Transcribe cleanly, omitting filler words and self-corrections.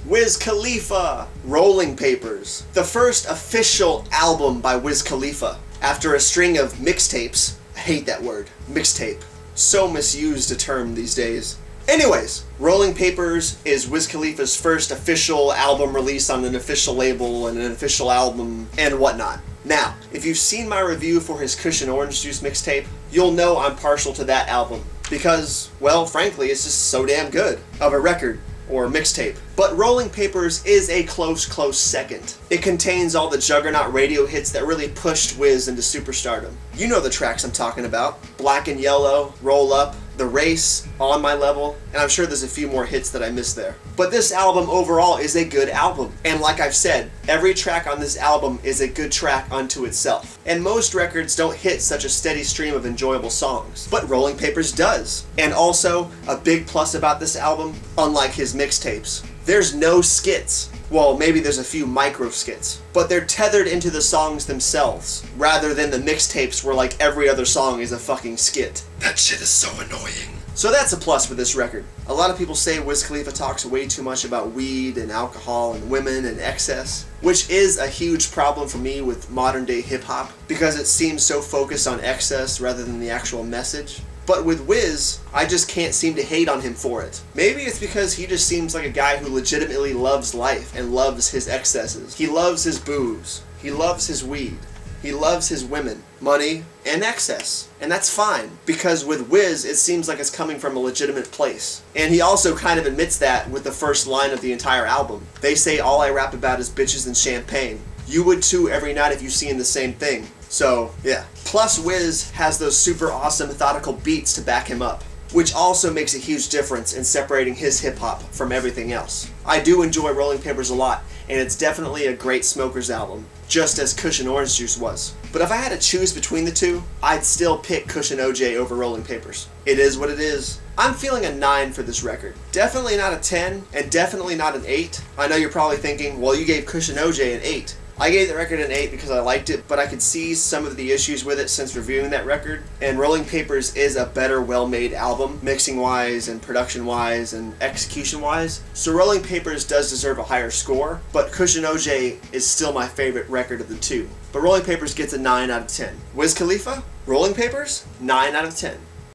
Wiz Khalifa, Rolling Papers, the first official album by Wiz Khalifa after a string of mixtapes. I hate that word, mixtape. So misused a term these days. Anyways, Rolling Papers is Wiz Khalifa's first official album release on an official label and an official album and whatnot. Now, if you've seen my review for his Cushion Orange Juice mixtape, you'll know I'm partial to that album because, well, frankly, it's just so damn good of a record or mixtape. But Rolling Papers is a close second. It contains all the juggernaut radio hits that really pushed Wiz into superstardom. You know the tracks I'm talking about. Black and Yellow, Roll Up, The Race, On My Level, and I'm sure there's a few more hits that I missed there. But this album overall is a good album. And like I've said, every track on this album is a good track unto itself. And most records don't hit such a steady stream of enjoyable songs. But Rolling Papers does. And also, a big plus about this album, unlike his mixtapes, there's no skits. Well, maybe there's a few micro skits, but they're tethered into the songs themselves, rather than the mixtapes where like every other song is a fucking skit. That shit is so annoying. So that's a plus for this record. A lot of people say Wiz Khalifa talks way too much about weed and alcohol and women and excess, which is a huge problem for me with modern day hip hop, because it seems so focused on excess rather than the actual message. But with Wiz, I just can't seem to hate on him for it. Maybe it's because he just seems like a guy who legitimately loves life and loves his excesses. He loves his booze. He loves his weed. He loves his women, money, and excess. And that's fine, because with Wiz, it seems like it's coming from a legitimate place. And he also kind of admits that with the first line of the entire album. They say all I rap about is bitches and champagne. You would too every night if you seen the same thing. So, yeah. Plus, Wiz has those super awesome methodical beats to back him up, which also makes a huge difference in separating his hip-hop from everything else. I do enjoy Rolling Papers a lot, and it's definitely a great Smokers album, just as Cushion Orange Juice was. But if I had to choose between the two, I'd still pick Cushion OJ over Rolling Papers. It is what it is. I'm feeling a 9 for this record. Definitely not a 10, and definitely not an 8. I know you're probably thinking, well, you gave Cushion OJ an 8. I gave the record an 8 because I liked it, but I could see some of the issues with it since reviewing that record. And Rolling Papers is a better, well-made album, mixing-wise and production-wise and execution-wise. So Rolling Papers does deserve a higher score, but Cushion OJ is still my favorite record of the two. But Rolling Papers gets a 9 out of 10. Wiz Khalifa? Rolling Papers? 9 out of 10.